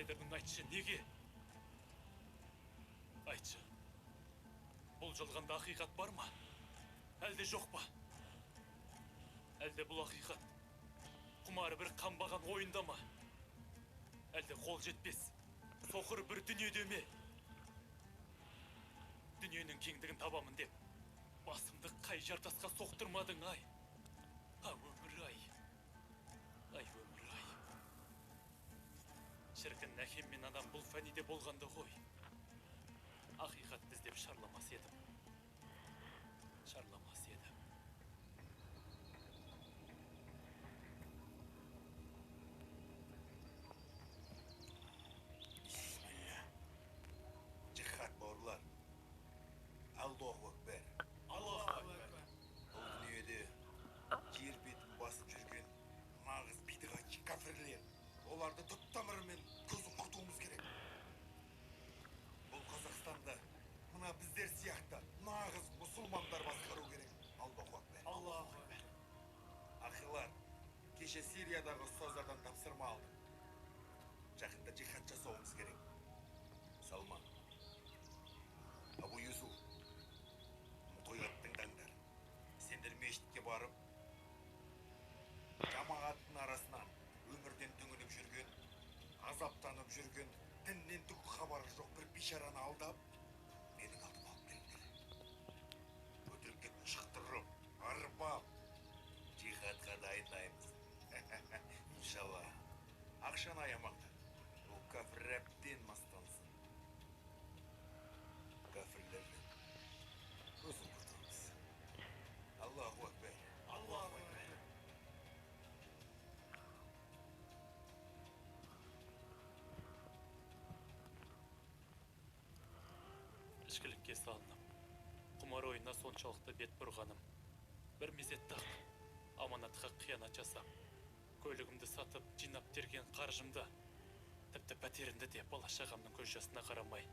қайдардың айтшы, неге? Айтшы, бұл жалғанда ақиқат бар ма? Әлде жоқ па? Әлде бұл ақиқат құмары бір қамбаған ойында ма? Әлде қол жетпес, соқыр бір дүниеде ме? Дүниенің кеңдігін табамын деп, басымды қай жартасқа соқтырмадың, ай? Өмір-ай, өмір-ай. Шіркін әкем мен анам бұл фәниде болғанды ғой. Ақиқатты іздеп шарламас едім. Шарламас едім. Бисмилля. Жихад бауырлар. Аллаху акбар. Аллаху акбар. Бұл дүниеде жер бетін басып жүрген нағыз бидғатчы кәфірлер. Оларды түп тамырымен көзін құртуымыз керек. Бұл Қазақстанда мына біздер сияқты нағыз мұсылмандар басқару керек. Аллаху акбар. Аллаху акбар. Ақилар, кеше Сириядағы ұстаздардан тапсырма алдым. Жақында жихад жасауымыз керек. Салман, Абу Юсуф, мұқият тыңдаңдар. Сендер мешітке барып, жамағаттың арасынан өмірден түңіліп жүрген, азаптанып жүрген, діннен түк хабары жоқ бір бишараны алдап, менің алдыма алып келіңдер. Өтірікке шықтырып, арбап, жихадқа дайындаймыз. Иншалла, ақшаны аямаңдар. Бұл кәфір әбден мастансын. Кәфірлермен көзін құртамыз. Аллаху акбар. Аллаху акбар. Ішкілікке салынып, құмар ойына соншалықты бет бұрғаным. Бір мезетте-ақ аманатқа қиянат жасап, көлігімді сатып, жинап терген қаржымды, тіпті пәтерімді де бала-шағамның көз жасына қарамай,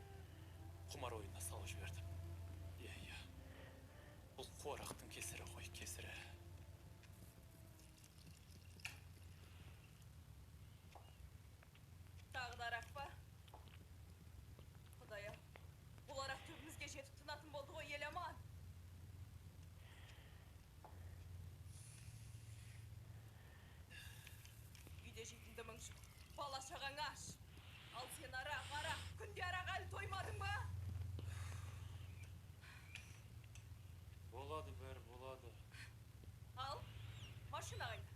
құмар ойына салып жібердім. Иә, бұл қорақтың кесірі ғой, кесірі. Тағы да арақ па? Құдай-ау, бұл арақ түбімізге жетіп тынатын болды ғой, ел аман. Үйде жетімді мүңшік, бала-шағаң аш. Ал сен арақ, күнде арақ әлі тоймадың ба? Болады бәрі, болады. Ал, машина қайда?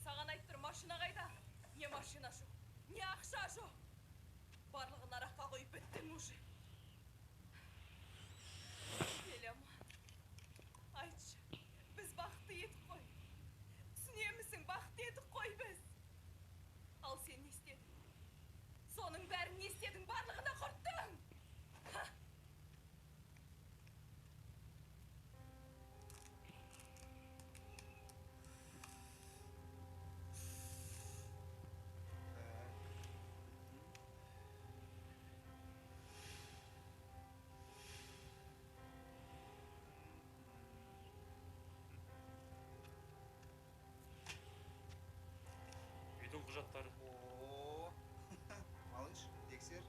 Саған айтып тұр, машина қайда? Не машина жоқ, не ақша жоқ. Барлығын араққа қойып біттің уже. Ел аман, айтшы, біз бақытты едік қой. Түсінемісің, бақытты едік қой біз. Ал сен не істедің? Соның бәрін не істедің? Барлығына құрттың. Үйдің құжаттары. О, малыш, тексер.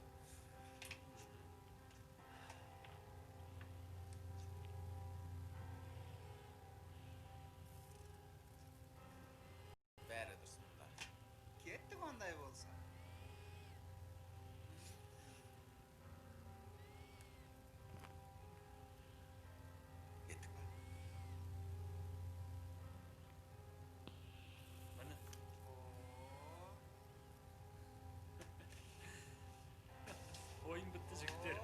Бәрі дұрысында. Кеттік ондай болса. Кеттік па? Міне, ойын бітті, жігіттер.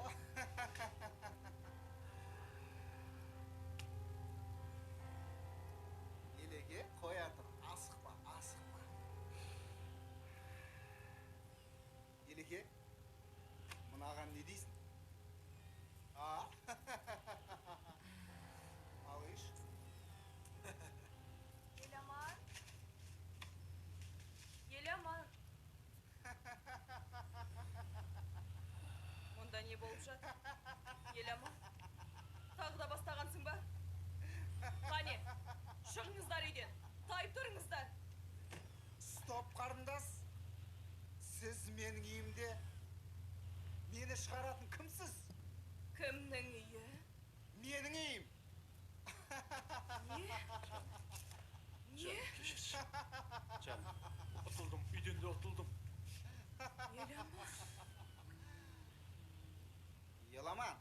Елеге қоя тұр, асықпа, асықпа. Елеге, мынаған не дейсің? Малыш. Ел аман. Ел аман. Мұнда не болып жатыр? Ел аман. Тағы да бастағансың ба? Қане, шығыңыздар үйден. Тайып тұрыңыздар. Стоп, қарындас. менің үйімде мені шығаратын кімсіз? Кімнің үйі? Менің үйім. Не? Не? Кешірші. Жаным, ұтылдым, үйден де ұтылдым. Еламан. Еламан.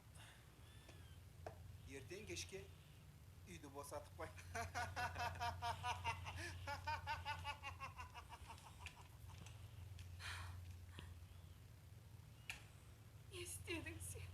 Ертең кешке үйді босатып қой. Не істедің сен?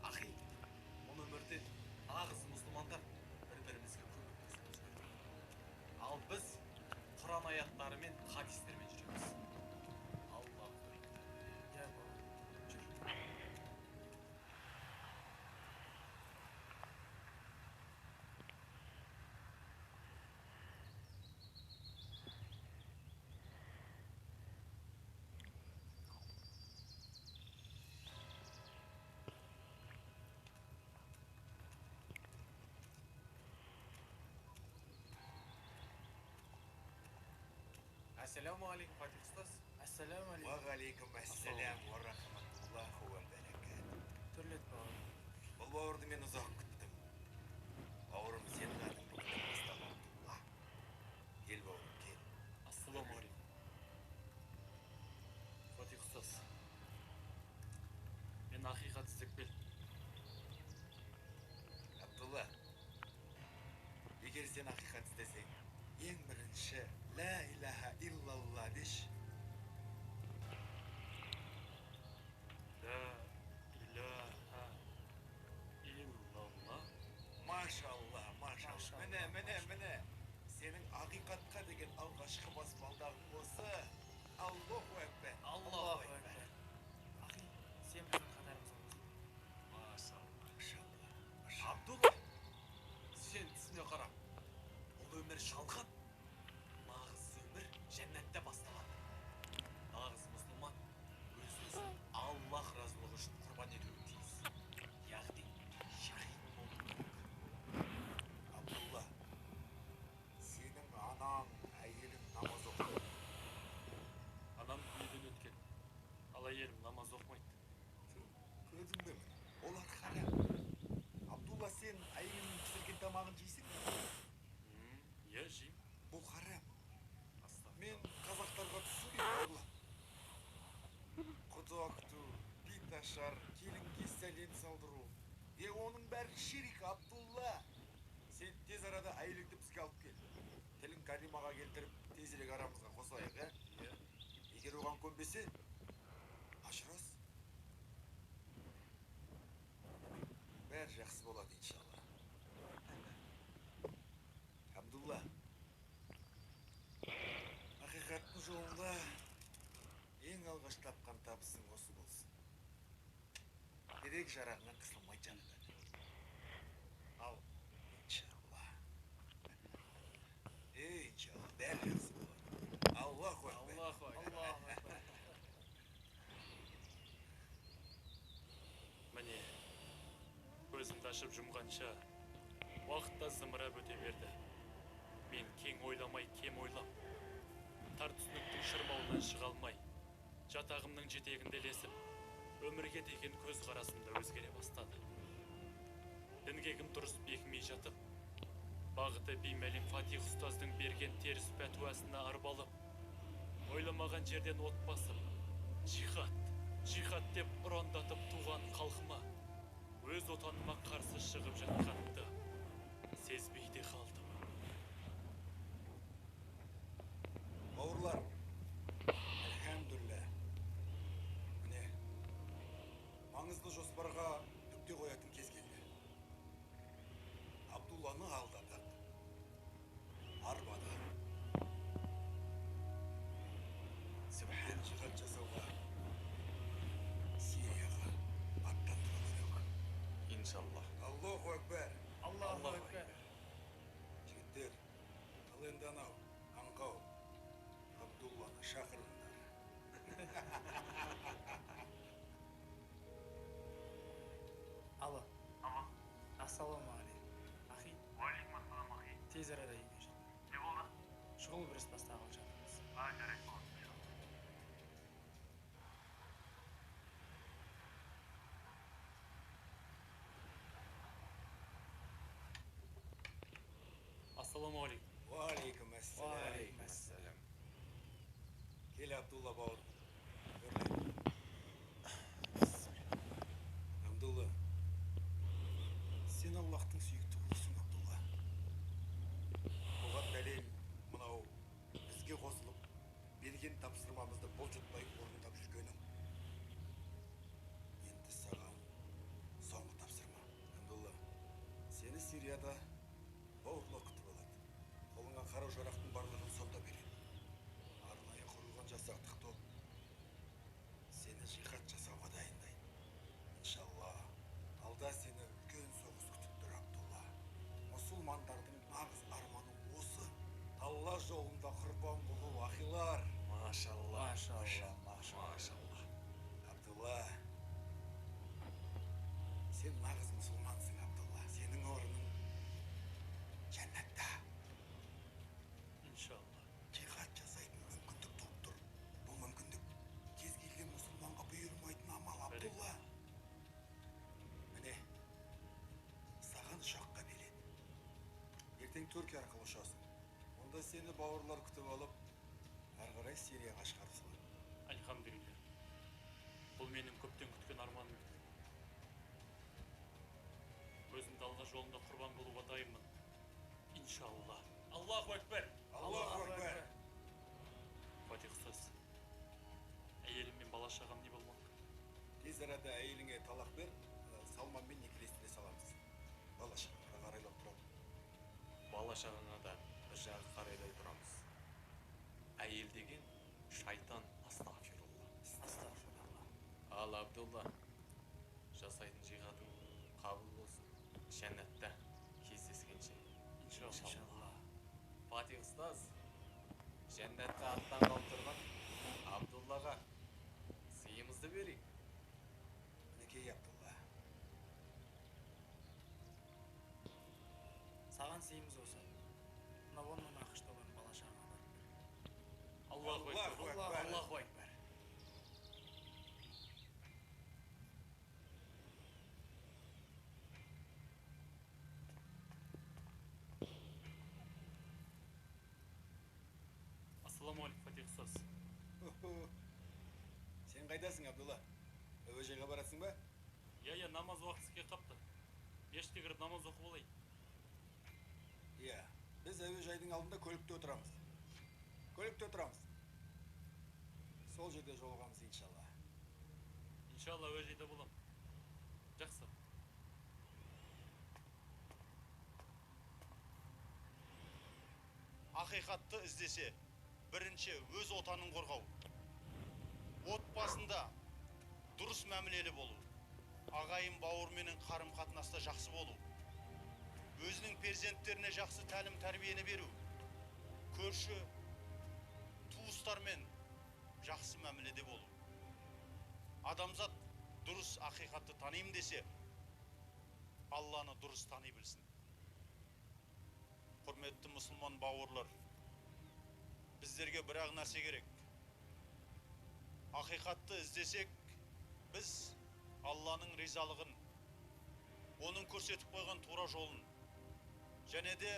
Ахи, бұл өмірде нағыз мұсылмандар бір-бірімізге көмектесуіміз керек. Ал біз Құран аяттары мен хадистермен жүреміз. Аллах акбар. Я жүр. Ассаламу алейкум, Фатих ұстаз. Ассаламу алейкум. Уағалейкум ассалям ва рахматуллахи ва баракату. Түрлет бауырым. Бұл бауырды мен ұзақ күттім. Бауырым сен ғадың бүгіннен бастап Абдулла. Кел бауырым, кел. Ассаламу алейкум. Фатих ұстаз. Мен ақиқат іздеп келдім. Абдулла, егер сен ақиқат іздесең, ең бірінші ла илаха иллалла деш. Ла илаха иллалла. Машалла, машалла. Міне. Сенің ақиқатқа деген алғашқы баспалдағың осы. Аллаху акбар. Аллаху акбар. Ахи, сен біздің қатарымызға Машалла. Абдулла, сен түсіне қара. Бұл өмір жалған. Нағыз өмір жәннатта басталады. Нағыз мұсылман өз-өзін Аллах разылығы үшін құрбан етуі тиіс. Яғни шахид болу керек. Абдулла, сенің анаң, әйелің намаз оқиды. Анам дүниеден өткен. Ал әйелім намаз оқымайды. Көзің бе міне? Олар харам. Абдулла, сен әйеліңнің пісірген тамағын жейсің бе? Иә, жейм. Бұл харам. Мен Астағфирулла. қазақтарға түсінбеймін Абдулла. Құда күту, бит ашар, келінге сәлем салдыру. Оның бәрі ширик, Абдулла. Сен тез арада әйеліңді бізге алып кел. Тілін калимаға келтіріп, тезірек арамызға қосайық, ә? Иә. Егер оған көнбесе, ажырас. Бәрі жақсы болады, иншалла. Абдулла, ақиқаттың жолында ең алғаш тапқан табысың осы болсын. Керек жарағынан қысылмай жанынан. Ал, иншалла. Иншалла, бәрі жақсы болады. Аллаху акбар. Аллаху акбар. Міне, көзімді ашып жұмғанша, уақытта зымырап өте берді. Мен кең ойламай, кем ойлап, тар түсініктің шырмауынан шыға алмай, жатағымның жетегінде ілесіп, өмірге деген көз қарасымда өзгере бастады. Дінгегім дұрыс бекімей жатып, бағыты беймәлім Фатих ұстаздың берген теріс пәтуасына арбалып, ойламаған жерден от басып, жихад деп ұрандатып туған халқыма, өз отаныма қарсы шығып жатқанымды сезбей де қалдым. Бауырлар, әлхамдүлілля. Міне, маңызды жоспарға нүкте қоятын кез келді. Абдулланы алдадық, арбадық. Сібір жихад жасауға Сирияға аттандыру керек. Иншаллах. Аллаху акбар. Аллаху акбар. Жігіттер, ал енді анау, аңқау, Абдулланы шақырыңдар. Алло. Ассалаумағалейкум. Ахи. Уалейкум ассалам, ағай. Тез арада үйге жет. Не болды? Шұғыл бір іс бастағалы жатырмыз. Жарайды, болады, иншалла. Ассалаумағалейкум. Уалейкум ассалам. Уалейкум ассалам. Кел, Абдулла бауыр. Өрле. Абдулла, сен Аллахтың сүйікті құлысың, Абдулла. Оған дәлел мынау бізге қосылып, берген тапсырмамызды бұлжытпай орындап жүргенің. Енді саған соңғы тапсырма. Абдулла, сені Сирияда бауырлар күтіп алады. Қолыңа қару-жарақтың барлығын сонда береді. Арнайы құрылған жасақтық топ сені жихад жасауға дайындайды. Иншалла, алда сені үлкен соғыс күтіп тұр, Абдулла. Мұсылмандардың нағыз арманы осы. Алла жолында құрбан болу, ахилар. Машалла. Машалла. Абдулла, сен нағыз мұсылмансың, Абдулла. Сенің орның жәннатта. Иншалла. Жихад жасайтын мүмкіндік туып тұр. Бұл мүмкіндік кез келген мұсылманға бұйырмайтын амал, Абдулла. Міне, саған ұшаққа билет. Ертең Түркия арқылы ұшасың. Онда сені бауырлар күтіп алып, ары қарай Сирияға шығарып салады. Альхамдулилля. Бұл менің көптен күткен арманым еді. Өзімді алға жолында құрбан болуға дайынмын. Иншалла. Аллаху акбар. Аллаху акбар. Фатих ұстаз. Әйелім мен бала шағам не болмақ? Тез арада әйеліңе талақ бер, Салманмен некелестіре саламыз. Бала шағаға қарайлап тұрады. Бала шағаңа да бір жағы қарайдай тұрамыз. Әйел деген шайтан, астағфирулла. Астағфирулла. Ал Абдулла, жасайтын жихадың қабыл болсын. Жәннатта кездескенше. Иншалла. Фатих ұстаз, жәннатқа аттанғалы тұрған Абдуллаға сыйымызды берейік. Мінекей, Абдулла. Саған сыйымыз осы. Мына оннан ақш толған бала шағаңа барып бер. Аллаху акбар. Аллаху акбар. Аллаху акбар. Ассалаумағалейкум, Фатих ұстаз. Сен қайдасың, Абдулла? Әуежайға барасың ба? Я, намаз уақыты келіп қапты. Мешітке кіріп намаз оқып алайын. Иә, біз әуежайдың алдында көлікте отырамыз. Көлікте отырамыз. Сол жерде жолығамыз, иншалла. Иншалла әуежайда болам. Жақсы. Ақиқатты іздесе, бірінші өз отанын қорғау. Отбасында дұрыс мәмілелі болу. Ағайын бауырменен қарым-қатынаста жақсы болу. Өзінің перзенттеріне жақсы тәлім тәрбиені беру. Көрші, туыстармен жақсы мәміледе болу. Адамзат дұрыс ақиқатты танимын десе, Алланы дұрыс тани білсін. Құрметті мұсылман бауырлар, біздерге бір-ақ нәрсе керек. Ақиқатты іздесек, біз Алланың ризалығын, оның көрсетіп қойған тура жолын, және де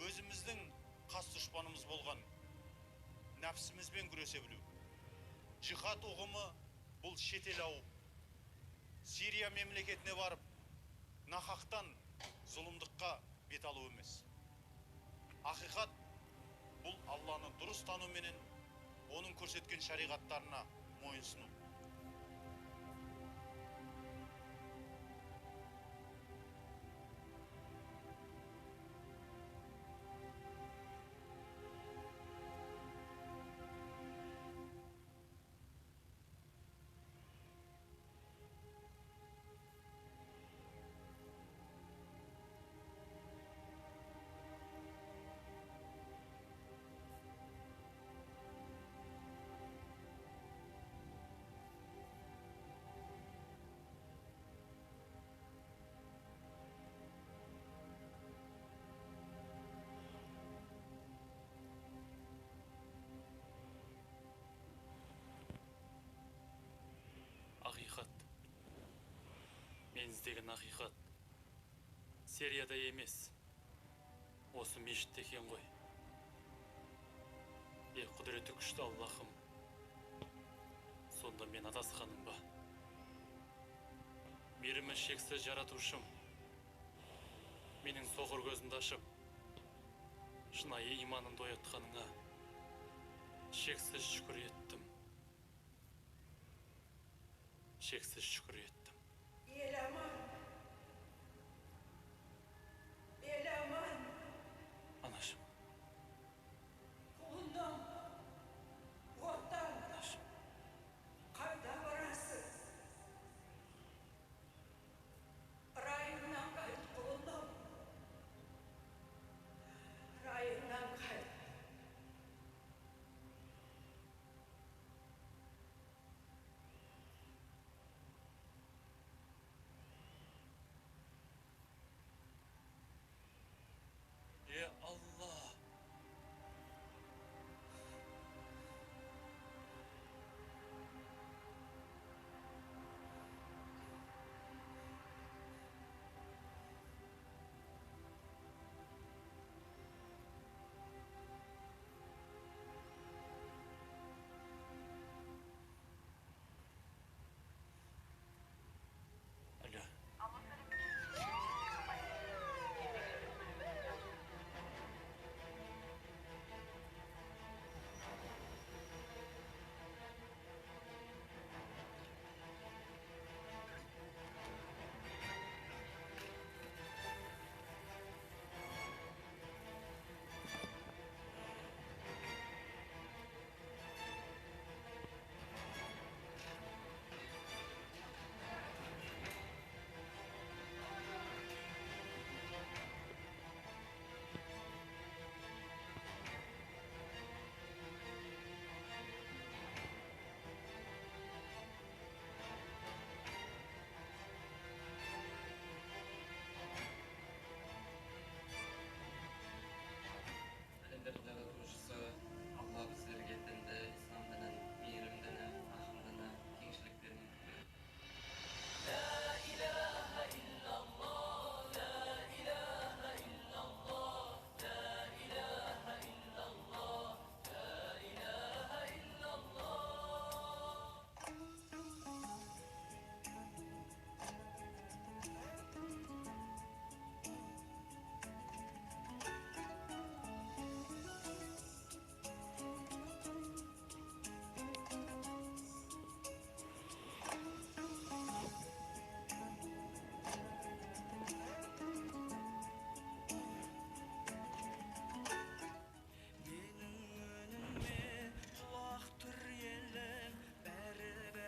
өзіміздің қас дұшпанымыз болған нәпсімізбен күресе білу. Жихад ұғымы бұл шетел ауып. Сирия мемлекетіне барып, нахақтан зұлымдыққа бет алу емес. Ақиқат бұл Алланы дұрыс тану менен оның көрсеткен шариғаттарына мойынсыну. Ақиқат. Мен іздеген ақиқат. Сирияда емес. Осы мешітте екен ғой. Құдіреті күшті Аллахым. Сонда мен адасқаным ба? Мейірімі шексіз жаратушым. Менің соғыр көзімді ашып, шынайы иманымды оятқаныңа шексіз шүкір еттім. Шексіз шүкір еттім. Елама